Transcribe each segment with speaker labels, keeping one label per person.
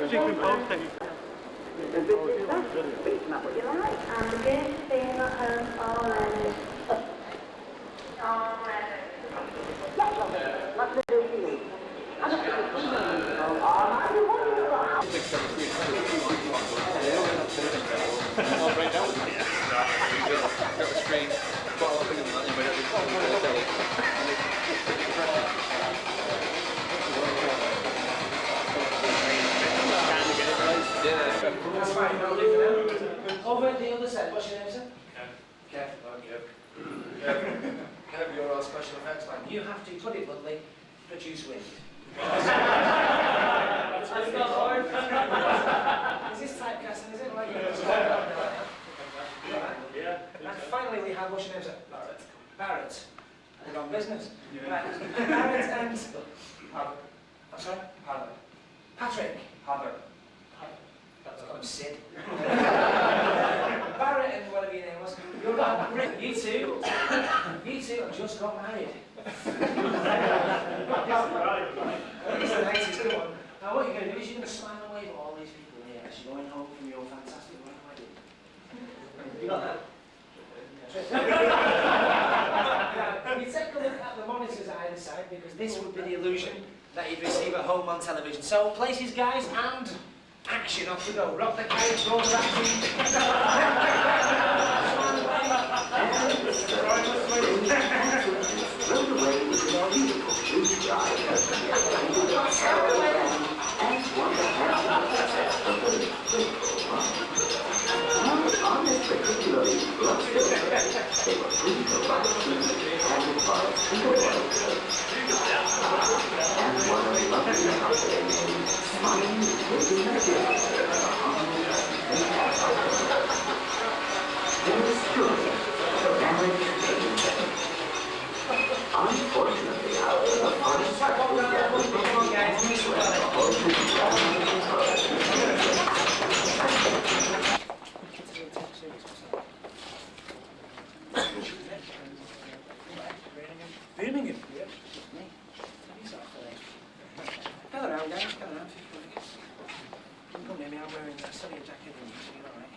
Speaker 1: Chicken post.
Speaker 2: And again, staying at home already.
Speaker 3: That's fine, I'll leave it now. Over at the other side, what's your name, sir? Kev. Kev, you're our special effects man. You have to, put it bluntly, produce wind. That's not hard. Is this typecasting, is it? Like, yeah. And finally we have, what's your name, sir? Barrett. The wrong business. Yeah. Right. Barrett and... Harvard. I'm sorry? Harvard. Patrick. Harvard. That's called him Sid. Barrett and whatever your name was. You're right. You two have just got married. It's the nicest one. Now what you're going to do is you're going to smile and wave at all these people here as you're going home from your fantastic work wedding. You got that? You take a look at the monitors either side because this would be the illusion that you'd receive at home on television. So places guys and action, off we go. Rock the carriage, roll the action.
Speaker 4: On this particularly illustrious day, they were free to run through and advance in the world. And one of the lovely company named Smiling Lady Nigeria. There was truly the marriage made in heaven. Unfortunately, however, the party started that was
Speaker 3: Birmingham? Yep. Gather around, guys, gather around. Come near me, I'm wearing a sunny jacket and you're alright.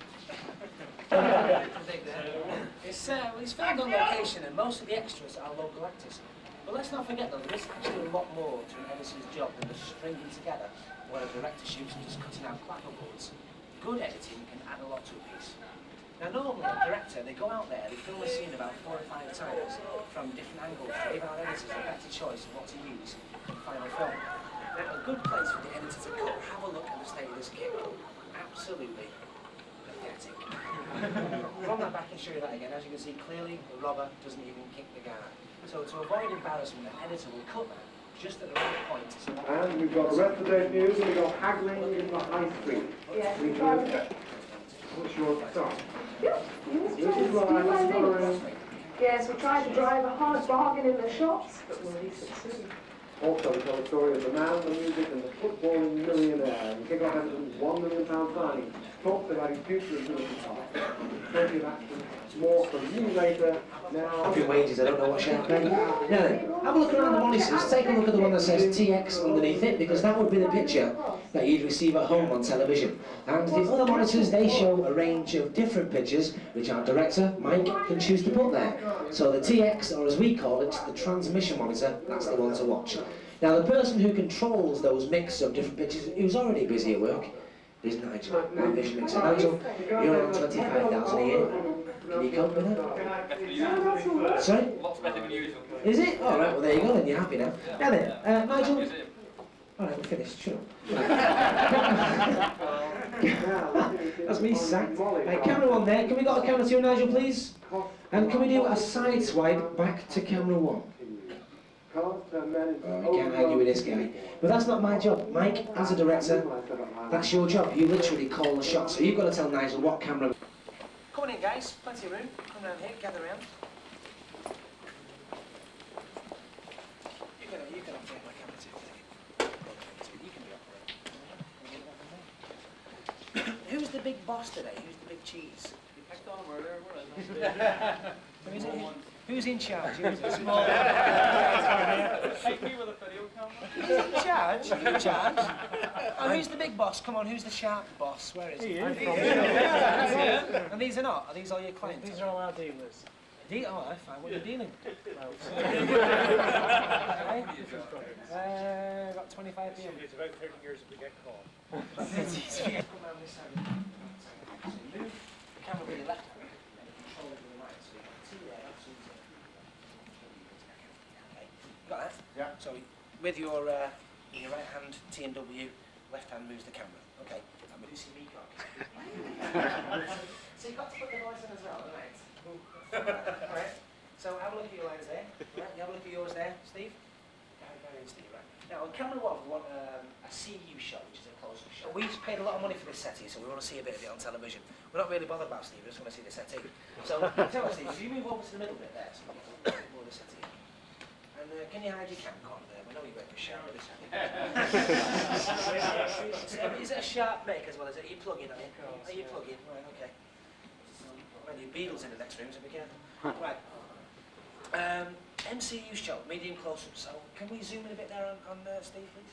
Speaker 3: It's filmed on location and most of the extras are local actors. But let's not forget though, there is actually a lot more to an editor's job than just stringing together what a director shoots and just cutting out clapperboards. Good editing can add a lot to a piece. Now normally a director, they go out there, they film a scene about 4 or 5 times from different angles to give our editors a better choice of what to use in the final film. Now a good place for the editor to go, have a look at the state of this kit. Absolutely pathetic. From that back and show you that again, as you can see clearly the robber doesn't even kick the guard. So to avoid embarrassment, the editor will cut that just at the right point. So
Speaker 5: and we've got the rest of today's news and we've got haggling in the high street.
Speaker 2: Yes,
Speaker 5: What's your start?
Speaker 2: Yes, we tried to drive a hard bargain in the shops, but will we succeed?
Speaker 5: Also, we tell the story of the man, the music, and the footballing millionaire. And kick off Everton's £1 million signing. Talks about his future as Liverpool Park. Plenty of action. More from you later. Now.
Speaker 3: Your wages, I don't know what champagne. Now then, have a look around the monitors. Take a look at the one that says TX underneath it, because that would be the picture that you'd receive at home on television. And the other monitors, they show a range of different pictures, which our director, Mike, can choose to put there. So the TX, or as we call it, the transmission monitor, that's the one to watch. Now the person who controls those mix of different pictures, who's already busy at work, is Nigel, my vision mixer. Nigel, you're on 25,000 a year. Can you cope with that? Sorry?
Speaker 1: Lots better than usual.
Speaker 3: Is it? All right, well there you go then, you're happy now. Now then, Nigel. All right, we're finished, sure. That's me sacked. Right, camera 1 there. Can we got a camera 2, Nigel, please? And can we do a side swipe back to camera 1? I can't argue with this guy. But that's not my job. Mike, as a director, that's your job. You literally call the shot. So you've got to tell Nigel what camera... Come on in, guys. Plenty of room. Come around here, gather around. You can operate my camera too. You can be operating. Who's the big boss today? Who's the big cheese? Who's in charge? Who's it? Small.
Speaker 1: Take me with a video camera.
Speaker 3: He's in charge. You're in charge. Oh, who's the big boss? Come on, who's the sharp boss? Where is he? And these are not? Are these all your clients?
Speaker 6: These are all our dealers.
Speaker 3: Oh, I find what you're dealing. Got 25 p.m.
Speaker 6: It's about 30 years if we get caught.
Speaker 3: Come around this side. So you move the camera with your left hand and control it with the right. So you can see there, absolutely. Okay, got that?
Speaker 5: Yeah.
Speaker 3: So with your right hand T and W, left hand moves the camera. Okay. I'm Lucy Meacock. So you've got to put the voice in as well, right? Alright. So have a look at your lines there. Right. You have a look at yours there, Steve. Very Steve, right. Now on camera one, we want a CU shot, which is a close-up shot. We've paid a lot of money for this settee, so we want to see a bit of it on television. We're not really bothered about Steve, we just want to see the settee. So tell us, Steve, if you move over to the middle bit there, so we get a bit more of the settee. And can you hide your camcorder there? We know you went for sharp with this. Is it a sharp make as well? Is it? Are you plugging, are you? Are you plugging? Right, okay. Well, your Beatles in the next room, so be careful. Right. MCU shot, medium close-up. So can we zoom in a bit there on Steve, please?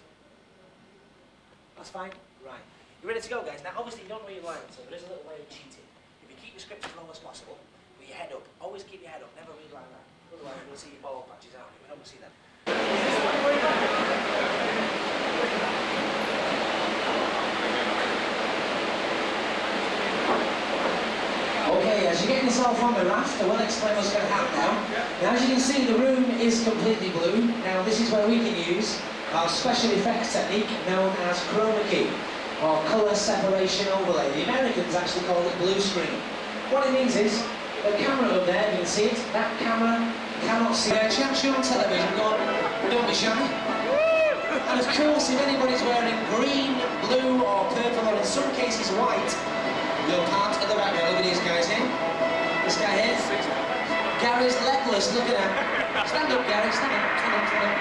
Speaker 3: That's fine? Right. You ready to go, guys? Now, obviously, you don't know your lines, so there is a little way of cheating. If you keep your script as low as possible, with your head up, always keep your head up, never read like that. Otherwise, we'll see your ball patches out. We don't want to see them. Okay, as you're getting yourself on the raft, I will explain what's going to happen now. Now, as you can see, the room is completely blue. Now, this is where we can use our special effects technique known as chroma key, or colour separation overlay. The Americans actually call it blue screen. What it means is, the camera up there, you can see it, that camera cannot see. Chance you on television, go on, don't be shy. And of course, if anybody's wearing green, blue, or purple, or in some cases white, you're part of the background. Look at these guys here. This guy here. Gary's legless, look at that. Stand up, Gary, stand up, stand up, stand up.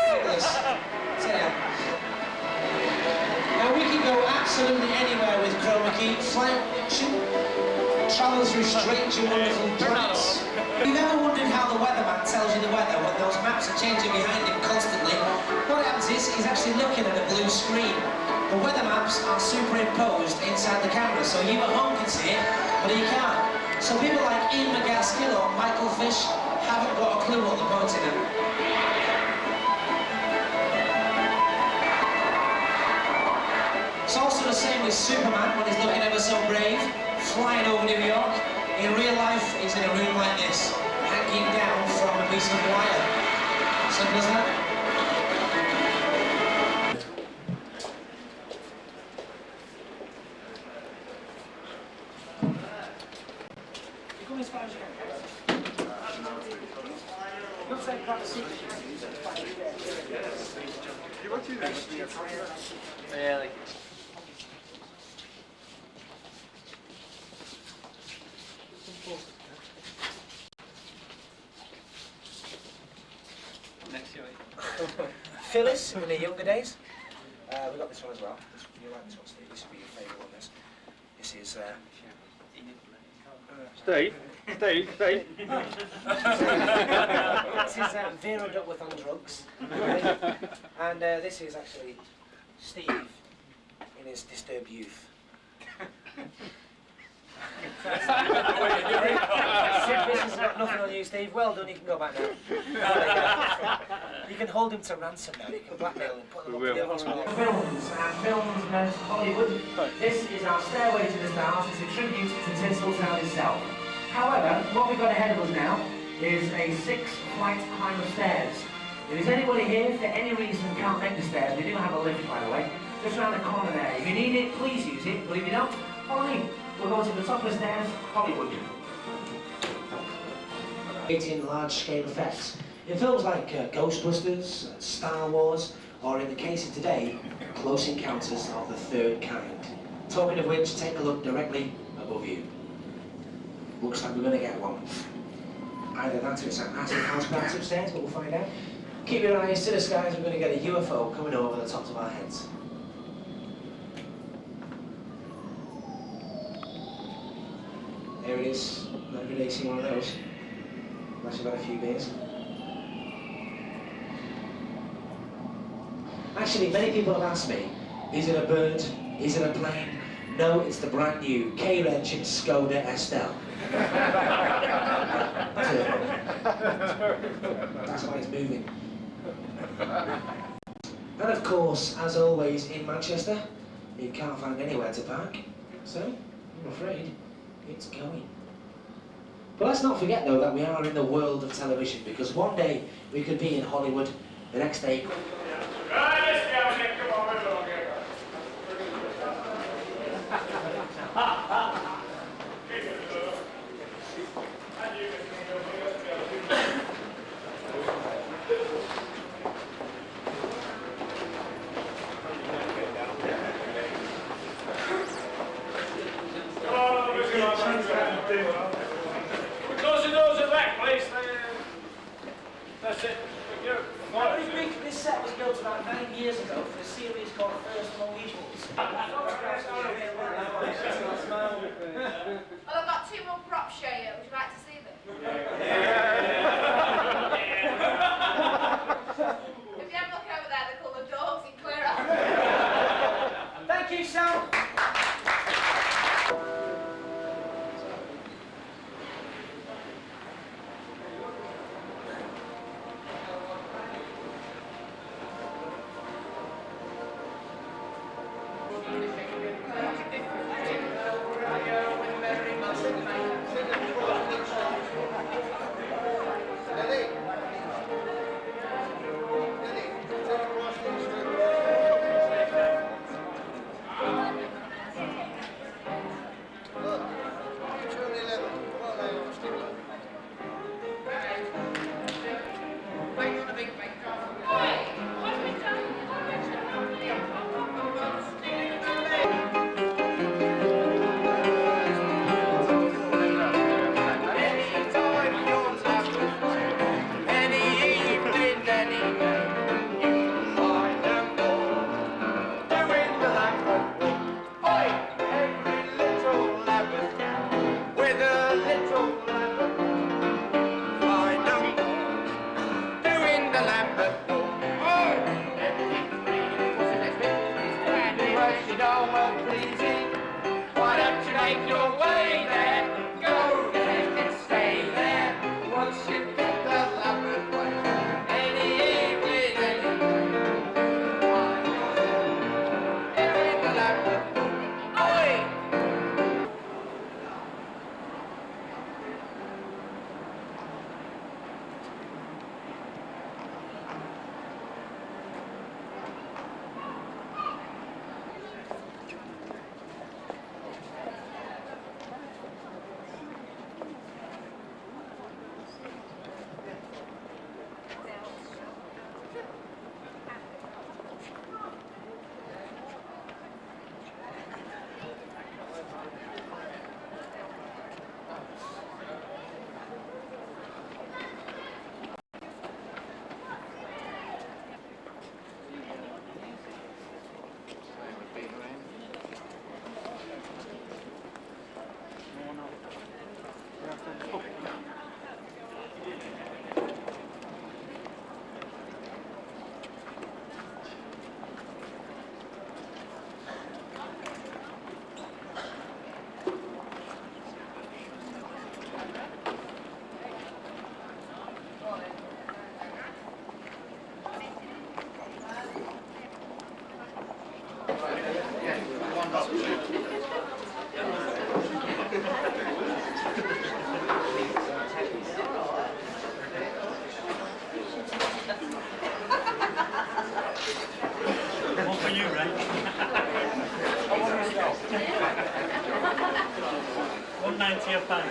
Speaker 3: Legless. Sit down. Now we can go absolutely anywhere with chroma key. Fly action, travel through strange and wonderful planets. If you've ever wondered how the weatherman tells you the weather when those maps are changing behind him constantly, what happens is he's actually looking at a blue screen. The weather maps are superimposed inside the camera, so you at home can see it, but you can't. So people like Ian McGaskill or Michael Fish haven't got a clue what they're pointing at. It's also the same with Superman when he's looking ever so brave, flying over New York. In real life, he's in a room like this, hanging down from a piece of wire. Simple as that. You come as far as you can. Looks like quite a secret.
Speaker 1: You want to do this? Yeah, like it. Next year.
Speaker 3: Phyllis, in her younger days. We got this one as well. You like this one, Steve? This would be your favourite one. This is.
Speaker 1: Steve.
Speaker 3: This is Vera Duckworth on drugs. And this is actually Steve in his disturbed youth. This has got nothing on you, Steve. Well done, you can go back now. You can hold him to ransom now, you can blackmail him, put him up in the hospital. Films meant Hollywood. This is our Stairway to the Stars. It's a tribute to Tinseltown itself. However, what we've got ahead of us now is a 6-flight climb of stairs. If there's anybody here for any reason can't make the stairs, we do have a lift, by the way, just around the corner there. If you need it, please use it, but if you don't, follow me. We'll go to the top of the stairs, Hollywood. Creating large-scale effects. In films like Ghostbusters, Star Wars, or in the case of today, Close Encounters of the Third Kind. Talking of which, take a look directly above you. Looks like we're going to get one. Either that or it's a massive house plants upstairs, but we'll find out. Keep your eyes to the skies, we're going to get a UFO coming over the tops of our heads. There it is. Not every day see one of those. Unless you've had a few beers. Actually, many people have asked me, is it a bird? Is it a plane? No, it's the brand new K-Reg Skoda Estelle. That's it. That's why it's moving. And of course, as always in Manchester, you can't find anywhere to park. So, I'm afraid, it's going. But let's not forget though that we are in the world of television, because one day we could be in Hollywood, the next day...
Speaker 6: That's it.
Speaker 3: This set was built about 9 years ago for a series called First Among Equals.
Speaker 7: Well, I've got 2 more props show you. Would you like to see them? If you have a look over there, they're called the dogs in clear up.
Speaker 3: Thank you, Sam.
Speaker 1: One for you, Ray. 190 a pound.